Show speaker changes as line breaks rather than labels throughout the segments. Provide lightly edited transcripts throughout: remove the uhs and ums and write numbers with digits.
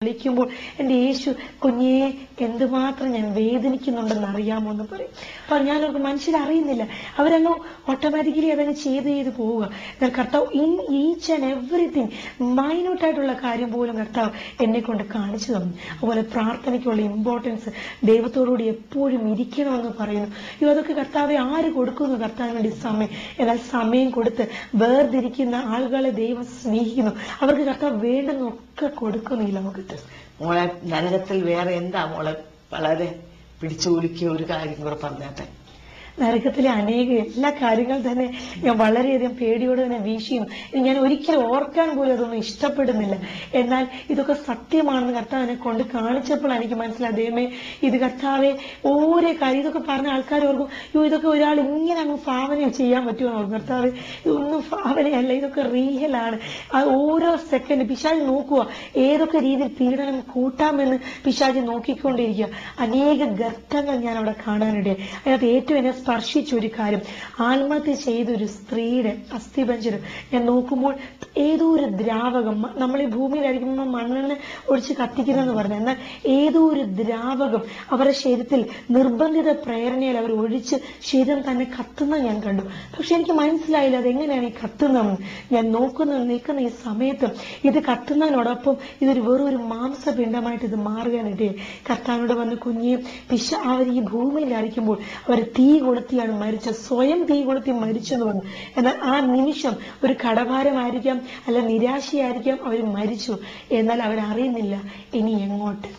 വിളിക്കുമ്പോൾ എൻ്റെ യേശു കുഞ്ഞേ എന്തുമാത്രം ഞാൻ വേദനിക്കുന്നുണ്ടെന്ന് അറിയാമോ എന്ന് പറയും. അപ്പൊ ഞാനവർക്ക് മനുഷ്യരറിയുന്നില്ല, അവരങ്ങ് ഓട്ടോമാറ്റിക്കലി അതങ്ങ് ചെയ്ത് പോവുക. എന്നാൽ കർത്താവ് ഇൻ ഈച്ച് ആൻഡ് എവറിത്തിങ് മൈന്യൂട്ടായിട്ടുള്ള കാര്യം പോലും കർത്താവ് എന്നെ കൊണ്ട് കാണിച്ചു തന്നു. അതുപോലെ പ്രാർത്ഥനയ്ക്കുള്ള ഇമ്പോർട്ടൻസ്, ദൈവത്തോടുകൂടി എപ്പോഴും ഇരിക്കണമെന്ന് പറയുന്നു. അതൊക്കെ കർത്താവെ ആര് കൊടുക്കുന്നു കർത്താവിന് വേണ്ടി സമയം? എന്നാൽ സമയം കൊടുത്ത് വേർതിരിക്കുന്ന ആളുകളെ ദൈവം സ്നേഹിക്കുന്നു. അവർക്ക് കർത്താവ് വേണ്ടുന്നൊക്കെ കൊടുക്കുന്നു ഈ ലോകത്ത്.
മോളെ, നരകത്തിൽ വേറെ എന്താ മോളെ വളരെ പിടിച്ചുകുലുക്കിയ ഒരു കാര്യം കൂടെ പറഞ്ഞാട്ടെ?
നരകത്തിലെ എല്ലാ കാര്യങ്ങൾ തന്നെ ഞാൻ വളരെയധികം പേടിയോടെ തന്നെ വീശിയും ഞാൻ ഒരിക്കലും ഓർക്കാൻ പോലും അതൊന്നും ഇഷ്ടപ്പെടുന്നില്ല. എന്നാൽ ഇതൊക്കെ സത്യമാണെന്ന് കർത്താവിനെ കൊണ്ട് കാണിച്ചപ്പോൾ എനിക്ക് മനസ്സിലായി, ദൈവമേ ഇത് കർത്താവെ ഓരോ കാര്യം ഇതൊക്കെ പറഞ്ഞ ആൾക്കാർ ഓർക്കും, ഇതൊക്കെ ഒരാൾ ഇങ്ങനെ അങ്ങ് ഭാവന ചെയ്യാൻ പറ്റുമോ? കർത്താവ് ഇതൊന്നും ഭാവനയല്ല, ഇതൊക്കെ റിയലാണ്. ഓരോ സെക്കൻഡ് പിശാച് നോക്കുക ഏതൊക്കെ രീതിയിൽ പീഡനം കൂട്ടാമെന്ന് പിശാച് നോക്കിക്കൊണ്ടിരിക്കുക. അനേക ഗർത്തങ്ങൾ ഞാൻ അവിടെ കാണാനിടയായി. അതിനകത്ത് ഏറ്റവും എന്നെ സ്പർശിച്ചൊരു കാര്യം, ആത്മഹത്യ ചെയ്തൊരു സ്ത്രീയുടെ അസ്ഥിപഞ്ജരം ഞാൻ നോക്കുമ്പോൾ ഏതോ ഒരു ദ്രാവകം, നമ്മൾ ഈ ഭൂമിയിലായിരിക്കുമ്പോൾ മണ്ണെണ്ണ ഒഴിച്ച് കത്തിക്കുന്നെന്ന് പറഞ്ഞു, എന്നാൽ ഏതോ ഒരു ദ്രാവകം അവരുടെ ശരീരത്തിൽ നിർബന്ധിത പ്രേരണയിൽ അവർ ഒഴിച്ച് ശരീരം തന്നെ കത്തുന്ന ഞാൻ കണ്ടു. പക്ഷെ എനിക്ക് മനസ്സിലായില്ല അതെങ്ങനെയാണ് ഈ കത്തുന്നതെന്ന്. ഞാൻ നിൽക്കുന്ന ഈ സമയത്ത് ഇത് കത്തുന്നതിനോടൊപ്പം ഇതൊരു വെറൊരു മാംസപിണ്ഡമായിട്ട് ഇത് മാറുകയാണിടയെ. കർത്താവിനോട് വന്ന് കുഞ്ഞിയും അവർ ഈ ഭൂമിയിലായിരിക്കുമ്പോൾ അവർ തീ കൊളുത്തിയാണ് മരിച്ചത്, സ്വയം തീ കൊളുത്തി മരിച്ചെന്ന് പറഞ്ഞു. എന്നാൽ ആ നിമിഷം ഒരു കടഭാരമായിരിക്കാം, അല്ല നിരാശയായിരിക്കാം, അവർ മരിച്ചു. എന്നാൽ അവരറിയുന്നില്ല ഇനി എങ്ങോട്ട്,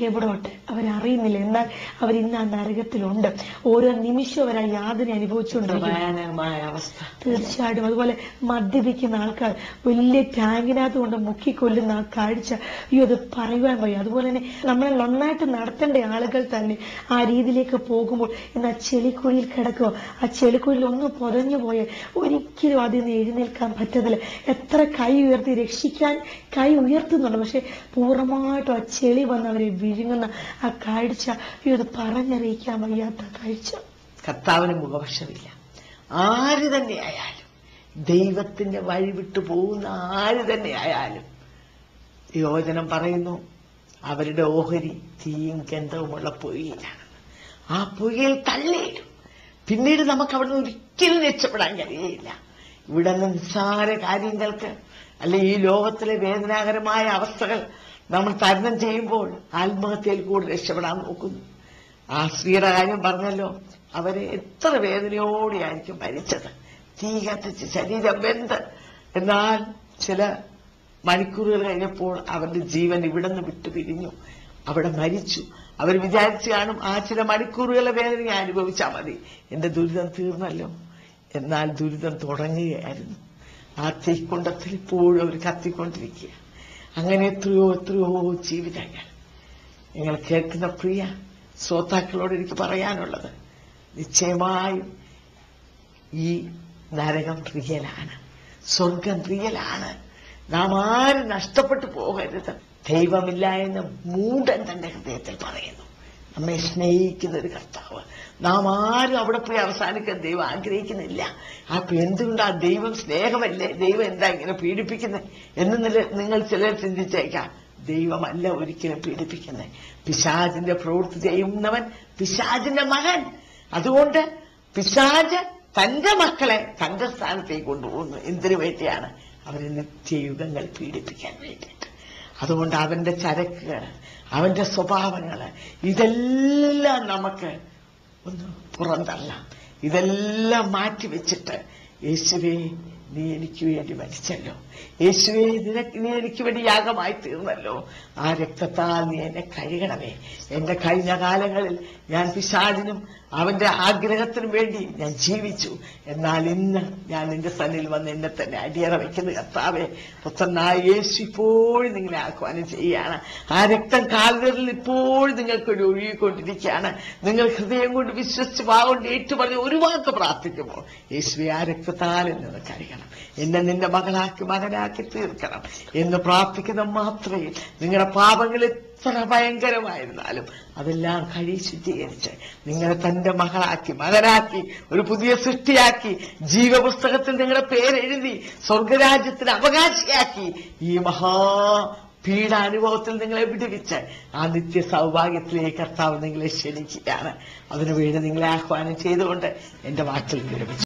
എവിടോട്ട് അവരറിയുന്നില്ല. എന്നാൽ അവരിന്ന് ആ നരകത്തിലുണ്ട്. ഓരോ നിമിഷവും അവർ ആ യാതന അനുഭവിച്ചുകൊണ്ടിരിക്കും. തീർച്ചയായിട്ടും. അതുപോലെ മദ്യപിക്കുന്ന ആൾക്കാർ വലിയ ടാങ്കിനകത്ത് കൊണ്ട് മുക്കിക്കൊല്ലുന്ന ആ കാഴ്ച, അത് പറയുവാൻ വയ്യ. അതുപോലെ തന്നെ നമ്മളെ നന്നായിട്ട് നടത്തേണ്ട ആളുകൾ തന്നെ ആ രീതിയിലേക്ക് പോകുമ്പോൾ ഇന്ന് ആ ചെളിക്കുഴിയിൽ കിടക്കുക, ആ ചെളിക്കുഴിയിൽ ഒന്ന് പൊതഞ്ഞു പോയാൽ ഒരിക്കലും അതിൽ നിന്ന് എഴുന്നേൽക്കാൻ പറ്റത്തില്ല. എത്ര കൈ ഉയർത്തി രക്ഷിക്കാൻ കൈ ഉയർത്തുന്നുണ്ട്, പക്ഷെ പൂർണ്ണമായിട്ടും ആ ചെളി വന്ന് അവരെ വിഴുങ്ങുന്ന ആ കാഴ്ച, ഇത് പറഞ്ഞറിയിക്കാൻ വയ്യാത്ത കാഴ്ച.
കർത്താവിന് മുഖപക്ഷമില്ല. ആര് തന്നെയായാലും, ദൈവത്തിന്റെ വഴി വിട്ടു പോകുന്ന ആര് തന്നെയായാലും, യോജനം പറയുന്നു അവരുടെ ഓഹരി തീയും ഗന്ധവുമുള്ള പുകയിലാണ്. ആ പുകയിൽ തള്ളിയിടും. പിന്നീട് നമുക്ക് അവിടെ നിന്ന് ഒരിക്കലും രക്ഷപ്പെടാൻ കഴിയില്ല. ഇവിടെ നിസ്സാര കാര്യങ്ങൾക്ക് അല്ലെ ഈ ലോകത്തിലെ വേദനാകരമായ അവസ്ഥകൾ നമ്മൾ തരണം ചെയ്യുമ്പോൾ ആത്മഹത്യയിൽ കൂടെ രക്ഷപ്പെടാൻ നോക്കുന്നു. ആ സ്ത്രീയുടെ കാര്യം പറഞ്ഞല്ലോ, അവരെ എത്ര വേദനയോടെയായിരിക്കും മരിച്ചത്, തീ കത്തിച്ച് ശരീരം വെന്ത്. എന്നാൽ ചില മണിക്കൂറുകൾ കഴിഞ്ഞപ്പോൾ അവരുടെ ജീവൻ ഇവിടെ നിന്ന് വിട്ടു പിരിഞ്ഞു, അവിടെ മരിച്ചു. അവർ വിചാരിച്ചു കാണും ആ ചില മണിക്കൂറുകളെ വേദന അനുഭവിച്ചാൽ മതി, എന്റെ ദുരിതം തീർന്നല്ലോ. എന്നാൽ ദുരിതം തുടങ്ങുകയായിരുന്നു. ആ തീക്കുണ്ടത്തിൽ ഇപ്പോഴും അവർ കത്തിക്കൊണ്ടിരിക്കുക. അങ്ങനെ എത്രയോ ജീവിതങ്ങൾ. നിങ്ങൾ കേൾക്കുന്ന പ്രിയ ശ്രോതാക്കളോട് എനിക്ക് പറയാനുള്ളത്, നിശ്ചയമായും ഈ നരകം റിയലാണ്, സ്വർഗം റിയലാണ്. നാം ആരും നഷ്ടപ്പെട്ടു പോകരുത്. ദൈവമില്ല എന്ന് മൂഢൻ തന്റെ ഹൃദയത്തിൽ പറയുന്നു. നമ്മെ സ്നേഹിക്കുന്ന ഒരു കർത്താവ്, നാം ആരും അവിടെ പോയി അവസാനിക്കാൻ ദൈവം ആഗ്രഹിക്കുന്നില്ല. അപ്പൊ എന്തുകൊണ്ട് ആ ദൈവം സ്നേഹമല്ലേ, ദൈവം എന്താ ഇങ്ങനെ പീഡിപ്പിക്കുന്നത് എന്ന് നിങ്ങൾ ചിലർ ചിന്തിച്ചേക്കാം. ദൈവമല്ല ഒരിക്കലും പീഡിപ്പിക്കുന്നത്. പിശാചിന്റെ പ്രവൃത്തി ചെയ്യുന്നവൻ പിശാചിന്റെ മകൻ. അതുകൊണ്ട് പിശാച് തന്റെ മക്കളെ തന്റെ സ്ഥാനത്തേക്ക് കൊണ്ടുപോകുന്നു. എന്തിനു വേണ്ടിയാണ്? അവരെ നിത്യയുഗങ്ങൾ പീഡിപ്പിക്കാൻ വേണ്ടിയിട്ട്. അതുകൊണ്ട് അവന്റെ ചരക്കുകൾ, അവന്റെ സ്വഭാവങ്ങള്, ഇതെല്ലാം നമുക്ക് ഒന്ന് പുറന്തള്ളാം. ഇതെല്ലാം മാറ്റിവെച്ചിട്ട്, യേശുവേ നീ എനിക്ക് വേണ്ടി മരിച്ചല്ലോ, യേശുവേ നീ എനിക്ക് വേണ്ടി യാഗമായി തീർന്നല്ലോ, ആ രക്തത്താൽ നീ എന്നെ കഴുകണമേ. എന്റെ കഴിഞ്ഞ കാലങ്ങളിൽ ഞാൻ പിശാചിനും അവന്റെ ആഗ്രഹത്തിനും വേണ്ടി ഞാൻ ജീവിച്ചു. എന്നാൽ ഇന്ന് ഞാൻ നിന്റെ സന്നിധിയിൽ വന്ന് എന്നെ തന്നെ അടിയറ വയ്ക്കുന്ന കർത്താവേ, പുത്രനായ യേശു ഇപ്പോഴും നിങ്ങളെ ആഹ്വാനം ചെയ്യുകയാണ്. ആ രക്തം കാൽവരിൽ ഇപ്പോഴും നിങ്ങൾക്ക് വേണ്ടി ഒഴുകിക്കൊണ്ടിരിക്കുകയാണ്. നിങ്ങൾ ഹൃദയം കൊണ്ട് വിശ്വസിച്ച് വാഗൊണ്ട് ഏറ്റുപറഞ്ഞ് ഒരു വാക്ക് പ്രാർത്ഥിക്കുമ്പോൾ, യേശുവേ ആ രക്തത്താൽ എന്നെ കഴുകണം, എന്നെ നിന്റെ മകനാക്കി തീർക്കണം എന്ന് പ്രാർത്ഥിക്കുന്ന മാത്രമേ നിങ്ങളുടെ പാപങ്ങൾ എത്ര ഭയങ്കരമായിരുന്നാലും അതെല്ലാം കഴി ശുദ്ധീകരിച്ച് നിങ്ങളെ തന്റെ മകനാക്കി ഒരു പുതിയ സൃഷ്ടിയാക്കി ജീവപുസ്തകത്തിൽ നിങ്ങളുടെ പേരെഴുതി സ്വർഗരാജ്യത്തിന് അവകാശിയാക്കി ഈ പീഡാനുഭവത്തിൽ നിങ്ങളെ വിടുവിച്ച് ആ നിത്യ സൗഭാഗ്യത്തിലേക്ക് കർത്താവ് നിങ്ങളെ ക്ഷണിക്കുകയാണ്. അതിനുവേണ്ടി നിങ്ങളെ ആഹ്വാനം ചെയ്തുകൊണ്ട് എന്റെ വാക്കിൽ വിരമിച്ചു.